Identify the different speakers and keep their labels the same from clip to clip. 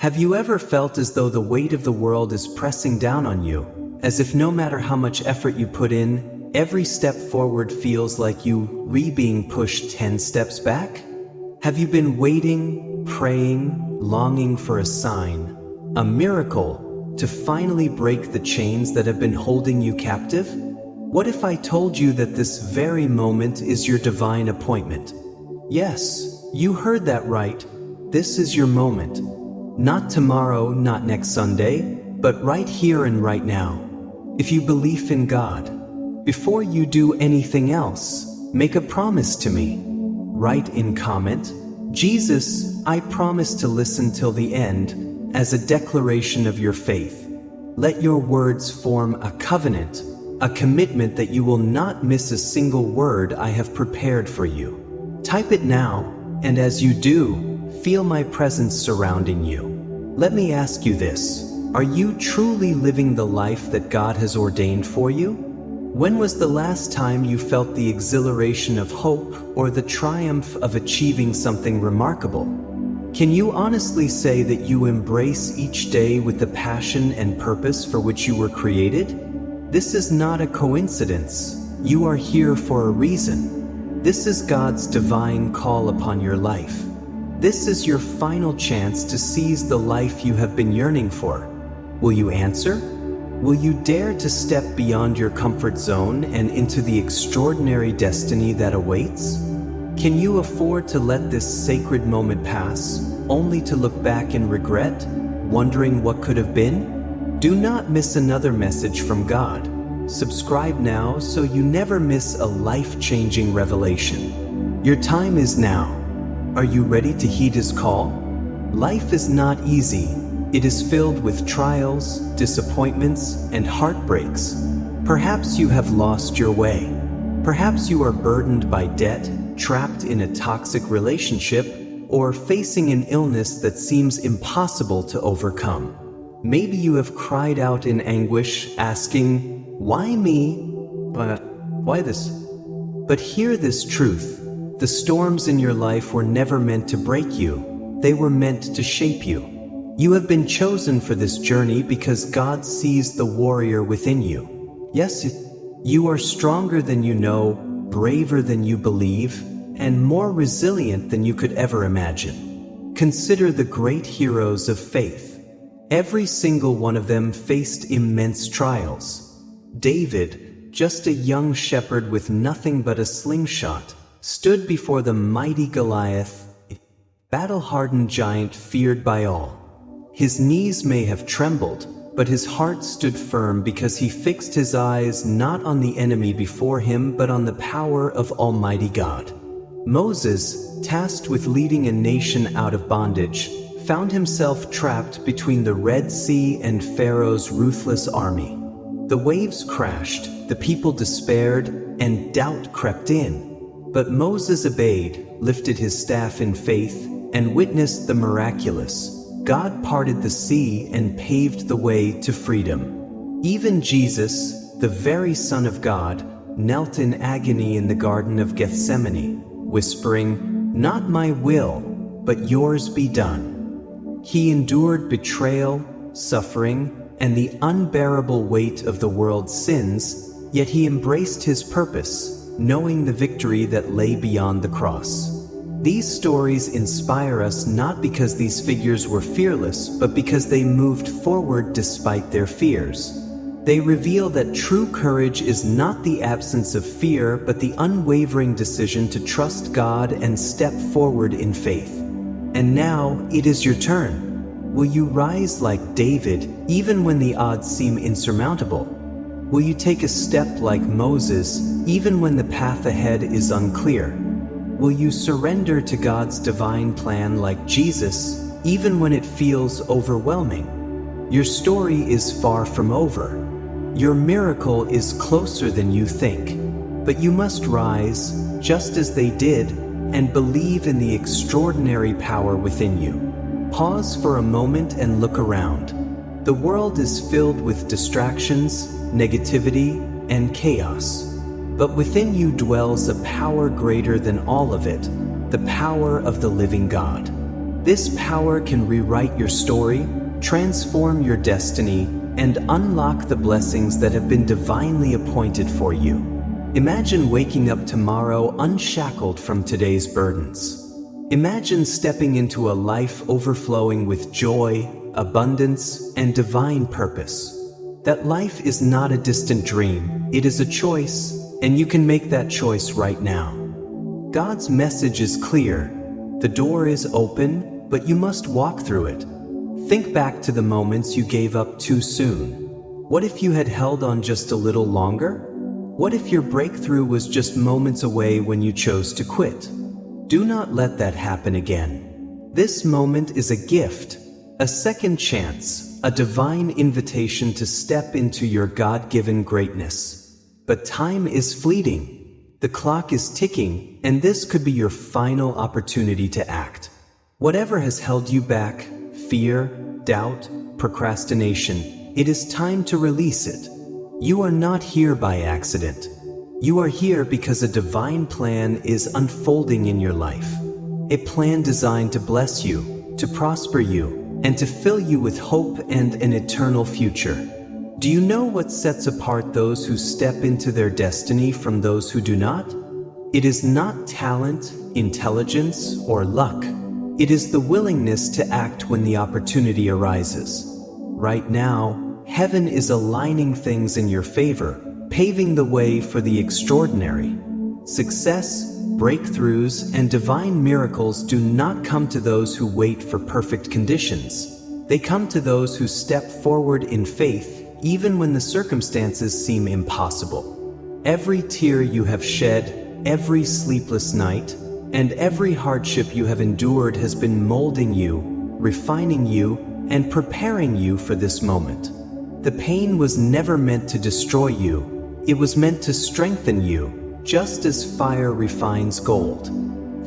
Speaker 1: Have you ever felt as though the weight of the world is pressing down on you, as if no matter how much effort you put in, every step forward feels like you being pushed 10 steps back? Have you been waiting, praying, longing for a sign, a miracle, to finally break the chains that have been holding you captive? What if I told you that this very moment is your divine appointment? Yes, you heard that right. This is your moment. Not tomorrow, not next Sunday, but right here and right now. If you believe in God, before you do anything else, make a promise to me. Write in comment, "Jesus, I promise to listen till the end," as a declaration of your faith. Let your words form a covenant, a commitment that you will not miss a single word I have prepared for you. Type it now, and as you do, feel my presence surrounding you. Let me ask you this: are you truly living the life that God has ordained for you? When was the last time you felt the exhilaration of hope or the triumph of achieving something remarkable? Can you honestly say that you embrace each day with the passion and purpose for which you were created? This is not a coincidence. You are here for a reason. This is God's divine call upon your life. This is your final chance to seize the life you have been yearning for. Will you answer? Will you dare to step beyond your comfort zone and into the extraordinary destiny that awaits? Can you afford to let this sacred moment pass, only to look back in regret, wondering what could have been? Do not miss another message from God. Subscribe now so you never miss a life-changing revelation. Your time is now. Are you ready to heed His call? Life is not easy. It is filled with trials, disappointments, and heartbreaks. Perhaps you have lost your way. Perhaps you are burdened by debt, trapped in a toxic relationship, or facing an illness that seems impossible to overcome. Maybe you have cried out in anguish, asking, "Why me? But why this?" But hear this truth. The storms in your life were never meant to break you. They were meant to shape you. You have been chosen for this journey because God sees the warrior within you. Yes, you are stronger than you know, braver than you believe, and more resilient than you could ever imagine. Consider the great heroes of faith. Every single one of them faced immense trials. David, just a young shepherd with nothing but a slingshot, stood before the mighty Goliath, a battle-hardened giant feared by all. His knees may have trembled, but his heart stood firm because he fixed his eyes not on the enemy before him but on the power of Almighty God. Moses, tasked with leading a nation out of bondage, found himself trapped between the Red Sea and Pharaoh's ruthless army. The waves crashed, the people despaired, and doubt crept in. But Moses obeyed, lifted his staff in faith, and witnessed the miraculous. God parted the sea and paved the way to freedom. Even Jesus, the very Son of God, knelt in agony in the Garden of Gethsemane, whispering, "Not my will, but yours be done." He endured betrayal, suffering, and the unbearable weight of the world's sins, yet he embraced his purpose, knowing the victory that lay beyond the cross. These stories inspire us not because these figures were fearless, but because they moved forward despite their fears. They reveal that true courage is not the absence of fear, but the unwavering decision to trust God and step forward in faith. And now, it is your turn. Will you rise like David, even when the odds seem insurmountable? Will you take a step like Moses, even when the path ahead is unclear? Will you surrender to God's divine plan like Jesus, even when it feels overwhelming? Your story is far from over. Your miracle is closer than you think. But you must rise, just as they did, and believe in the extraordinary power within you. Pause for a moment and look around. The world is filled with distractions, negativity, and chaos. But within you dwells a power greater than all of it, the power of the living God. This power can rewrite your story, transform your destiny, and unlock the blessings that have been divinely appointed for you. Imagine waking up tomorrow unshackled from today's burdens. Imagine stepping into a life overflowing with joy, abundance, and divine purpose. That life is not a distant dream, it is a choice, and you can make that choice right now. God's message is clear. The door is open, but you must walk through it. Think back to the moments you gave up too soon. What if you had held on just a little longer? What if your breakthrough was just moments away when you chose to quit? Do not let that happen again. This moment is a gift, a second chance, a divine invitation to step into your God-given greatness. But time is fleeting. The clock is ticking, and this could be your final opportunity to act. Whatever has held you back, fear, doubt, procrastination, it is time to release it. You are not here by accident. You are here because a divine plan is unfolding in your life. A plan designed to bless you, to prosper you, and to fill you with hope and an eternal future. Do you know what sets apart those who step into their destiny from those who do not? It is not talent, intelligence, or luck. It is the willingness to act when the opportunity arises. Right now, heaven is aligning things in your favor, paving the way for the extraordinary. Success, breakthroughs, and divine miracles do not come to those who wait for perfect conditions. They come to those who step forward in faith, even when the circumstances seem impossible. Every tear you have shed, every sleepless night, and every hardship you have endured has been molding you, refining you, and preparing you for this moment. The pain was never meant to destroy you. It was meant to strengthen you, just as fire refines gold.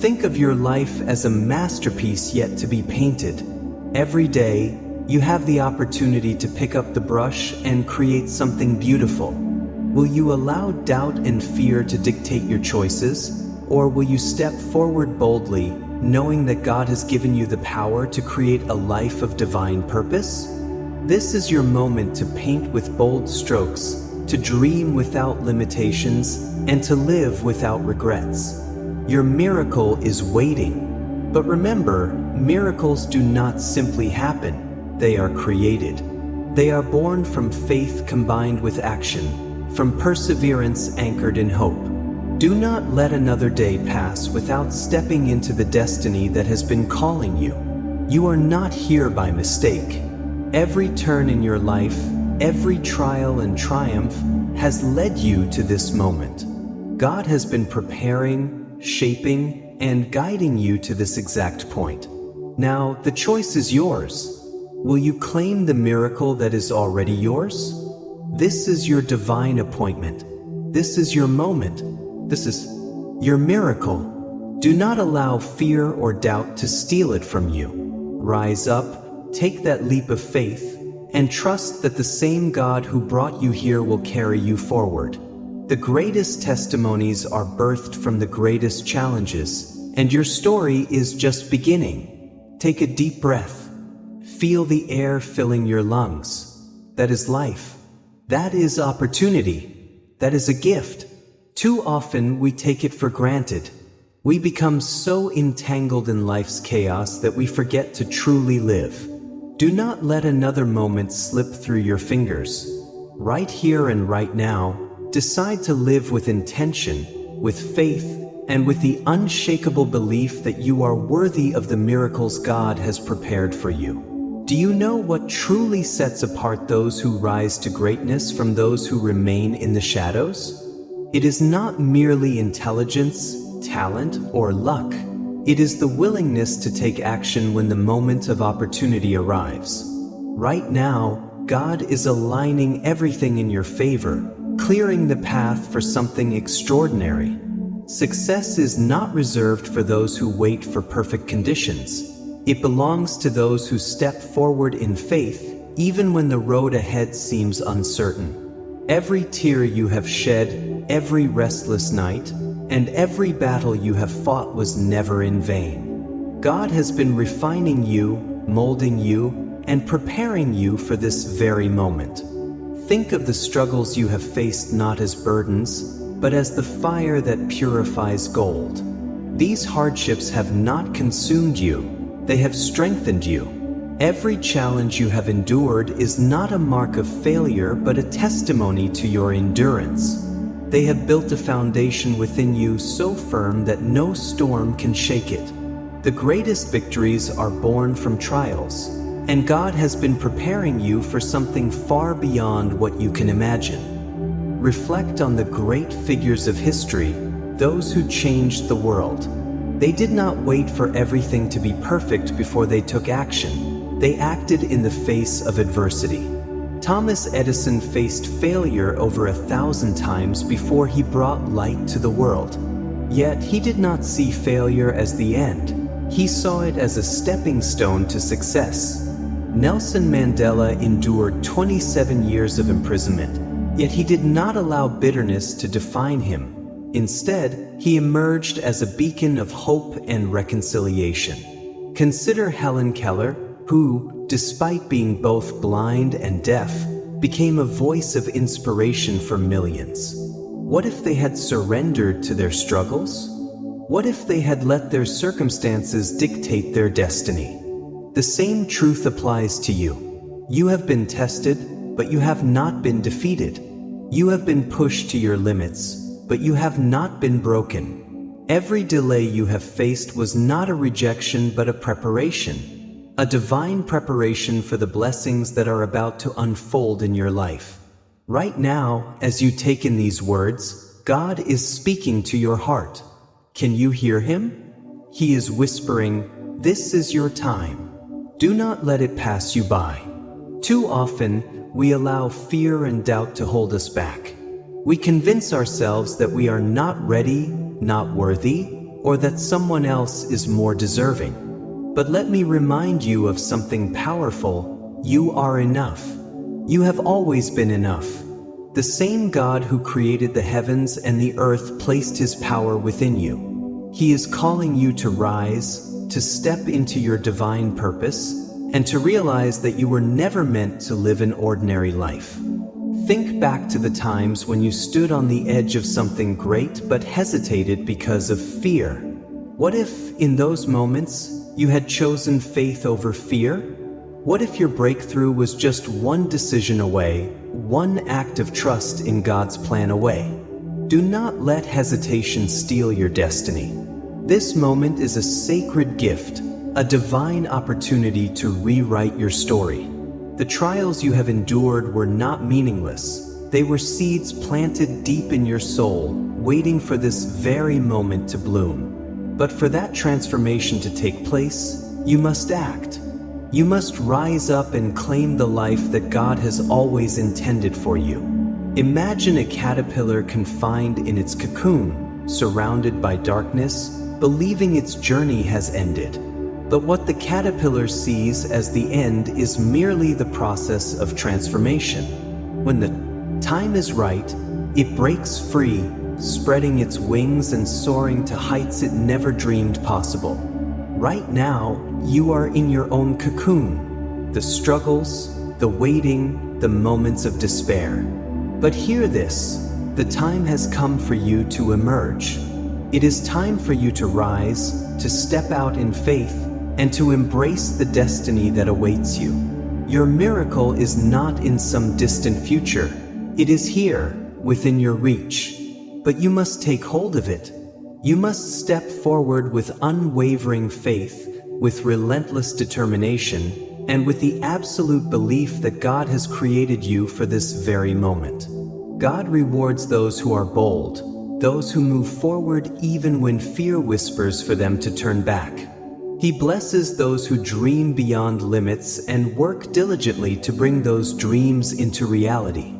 Speaker 1: Think of your life as a masterpiece yet to be painted. Every day, you have the opportunity to pick up the brush and create something beautiful. Will you allow doubt and fear to dictate your choices, or will you step forward boldly, knowing that God has given you the power to create a life of divine purpose? This is your moment to paint with bold strokes, to dream without limitations, and to live without regrets. Your miracle is waiting. But remember, miracles do not simply happen. They are created. They are born from faith combined with action, from perseverance anchored in hope. Do not let another day pass without stepping into the destiny that has been calling you. You are not here by mistake. Every turn in your life, every trial and triumph has led you to this moment. God has been preparing, shaping, and guiding you to this exact point. Now, the choice is yours. Will you claim the miracle that is already yours? This is your divine appointment. This is your moment. This is your miracle. Do not allow fear or doubt to steal it from you. Rise up, take that leap of faith, and trust that the same God who brought you here will carry you forward. The greatest testimonies are birthed from the greatest challenges, and your story is just beginning. Take a deep breath. Feel the air filling your lungs. That is life. That is opportunity. That is a gift. Too often we take it for granted. We become so entangled in life's chaos that we forget to truly live. Do not let another moment slip through your fingers. Right here and right now, decide to live with intention, with faith, and with the unshakable belief that you are worthy of the miracles God has prepared for you. Do you know what truly sets apart those who rise to greatness from those who remain in the shadows? It is not merely intelligence, talent, or luck. It is the willingness to take action when the moment of opportunity arrives. Right now, God is aligning everything in your favor, clearing the path for something extraordinary. Success is not reserved for those who wait for perfect conditions. It belongs to those who step forward in faith, even when the road ahead seems uncertain. Every tear you have shed, every restless night, and every battle you have fought was never in vain. God has been refining you, molding you, and preparing you for this very moment. Think of the struggles you have faced not as burdens, but as the fire that purifies gold. These hardships have not consumed you, they have strengthened you. Every challenge you have endured is not a mark of failure, but a testimony to your endurance. They have built a foundation within you so firm that no storm can shake it. The greatest victories are born from trials, and God has been preparing you for something far beyond what you can imagine. Reflect on the great figures of history, those who changed the world. They did not wait for everything to be perfect before they took action. They acted in the face of adversity. Thomas Edison faced failure over 1,000 times before he brought light to the world. Yet he did not see failure as the end. He saw it as a stepping stone to success. Nelson Mandela endured 27 years of imprisonment, yet he did not allow bitterness to define him. Instead, he emerged as a beacon of hope and reconciliation. Consider Helen Keller, who, despite being both blind and deaf, became a voice of inspiration for millions. What if they had surrendered to their struggles? What if they had let their circumstances dictate their destiny? The same truth applies to you. You have been tested, but you have not been defeated. You have been pushed to your limits, but you have not been broken. Every delay you have faced was not a rejection, but a preparation. A divine preparation for the blessings that are about to unfold in your life. Right now, as you take in these words, God is speaking to your heart. Can you hear him? He is whispering, "This is your time. Do not let it pass you by." Too often, we allow fear and doubt to hold us back. We convince ourselves that we are not ready, not worthy, or that someone else is more deserving. But let me remind you of something powerful. You are enough. You have always been enough. The same God who created the heavens and the earth placed his power within you. He is calling you to rise, to step into your divine purpose, and to realize that you were never meant to live an ordinary life. Think back to the times when you stood on the edge of something great but hesitated because of fear. What if, in those moments, you had chosen faith over fear? What if your breakthrough was just one decision away, one act of trust in God's plan away? Do not let hesitation steal your destiny. This moment is a sacred gift, a divine opportunity to rewrite your story. The trials you have endured were not meaningless. They were seeds planted deep in your soul, waiting for this very moment to bloom. But for that transformation to take place, you must act. You must rise up and claim the life that God has always intended for you. Imagine a caterpillar confined in its cocoon, surrounded by darkness, believing its journey has ended. But what the caterpillar sees as the end is merely the process of transformation. When the time is right, it breaks free, spreading its wings and soaring to heights it never dreamed possible. Right now, you are in your own cocoon. The struggles, the waiting, the moments of despair. But hear this, the time has come for you to emerge. It is time for you to rise, to step out in faith, and to embrace the destiny that awaits you. Your miracle is not in some distant future. It is here, within your reach. But you must take hold of it. You must step forward with unwavering faith, with relentless determination, and with the absolute belief that God has created you for this very moment. God rewards those who are bold, those who move forward even when fear whispers for them to turn back. He blesses those who dream beyond limits and work diligently to bring those dreams into reality.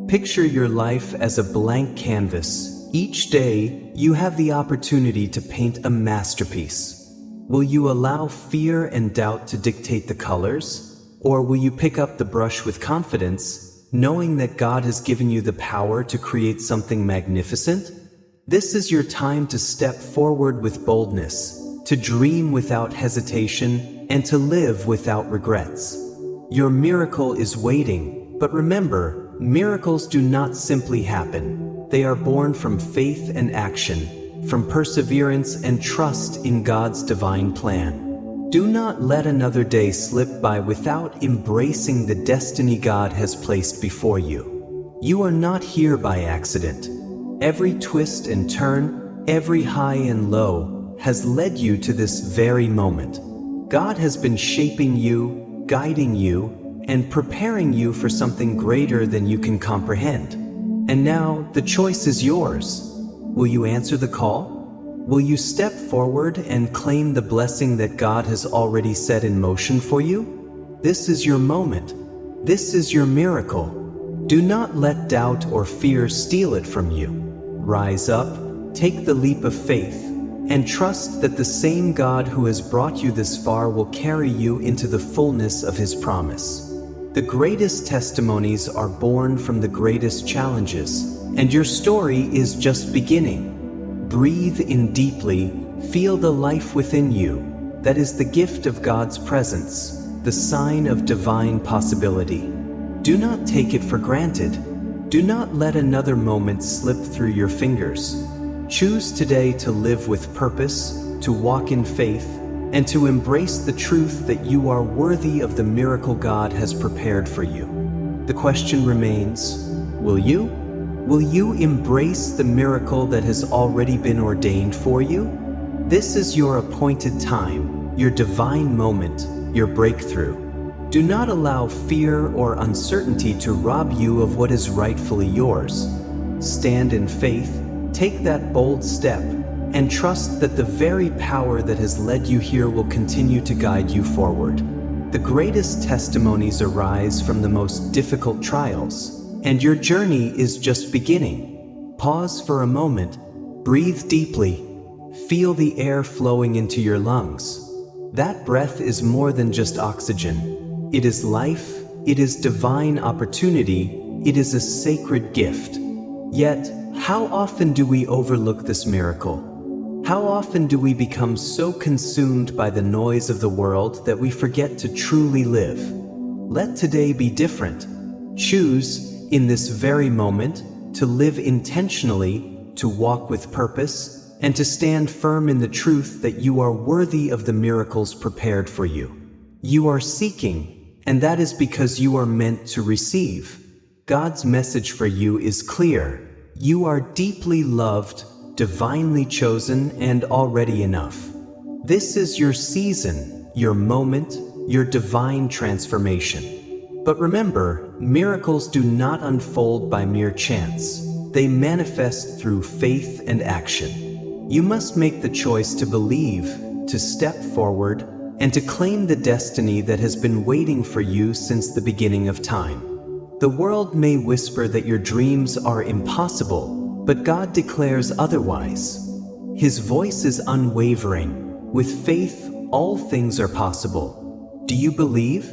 Speaker 1: Picture your life as a blank canvas. Each day, you have the opportunity to paint a masterpiece. Will you allow fear and doubt to dictate the colors? Or will you pick up the brush with confidence, knowing that God has given you the power to create something magnificent? This is your time to step forward with boldness, to dream without hesitation, and to live without regrets. Your miracle is waiting, but remember, miracles do not simply happen. They are born from faith and action, from perseverance and trust in God's divine plan. Do not let another day slip by without embracing the destiny God has placed before you. You are not here by accident. Every twist and turn, every high and low, has led you to this very moment. God has been shaping you, guiding you, and preparing you for something greater than you can comprehend. And now, the choice is yours. Will you answer the call? Will you step forward and claim the blessing that God has already set in motion for you? This is your moment. This is your miracle. Do not let doubt or fear steal it from you. Rise up, take the leap of faith, and trust that the same God who has brought you this far will carry you into the fullness of His promise. The greatest testimonies are born from the greatest challenges, and your story is just beginning. Breathe in deeply, feel the life within you. That is the gift of God's presence, the sign of divine possibility. Do not take it for granted. Do not let another moment slip through your fingers. Choose today to live with purpose, to walk in faith, and to embrace the truth that you are worthy of the miracle God has prepared for you. The question remains, will you? Will you embrace the miracle that has already been ordained for you? This is your appointed time, your divine moment, your breakthrough. Do not allow fear or uncertainty to rob you of what is rightfully yours. Stand in faith, take that bold step, and trust that the very power that has led you here will continue to guide you forward. The greatest testimonies arise from the most difficult trials, and your journey is just beginning. Pause for a moment, breathe deeply, feel the air flowing into your lungs. That breath is more than just oxygen. It is life, it is divine opportunity, it is a sacred gift. Yet, how often do we overlook this miracle? How often do we become so consumed by the noise of the world that we forget to truly live? Let today be different. Choose, in this very moment, to live intentionally, to walk with purpose, and to stand firm in the truth that you are worthy of the miracles prepared for you. You are seeking, and that is because you are meant to receive. God's message for you is clear. You are deeply loved, divinely chosen, and already enough. This is your season, your moment, your divine transformation. But remember, miracles do not unfold by mere chance. They manifest through faith and action. You must make the choice to believe, to step forward, and to claim the destiny that has been waiting for you since the beginning of time. The world may whisper that your dreams are impossible, but God declares otherwise. His voice is unwavering. With faith, all things are possible. Do you believe?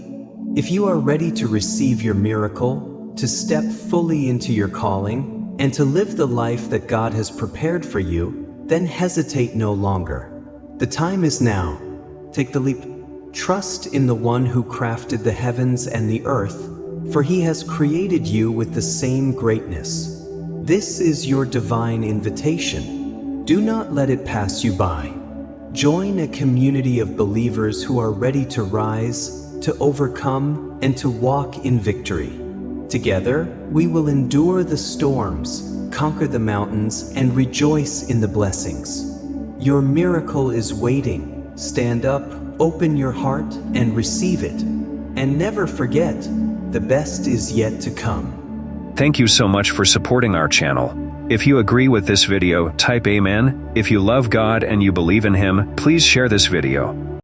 Speaker 1: If you are ready to receive your miracle, to step fully into your calling, and to live the life that God has prepared for you, then hesitate no longer. The time is now. Take the leap. Trust in the one who crafted the heavens and the earth, for He has created you with the same greatness. This is your divine invitation. Do not let it pass you by. Join a community of believers who are ready to rise, to overcome, and to walk in victory. Together, we will endure the storms, conquer the mountains, and rejoice in the blessings. Your miracle is waiting. Stand up, open your heart, and receive it. And never forget, the best is yet to come.
Speaker 2: Thank you so much for supporting our channel. If you agree with this video, type Amen. If you love God and you believe in Him, please share this video.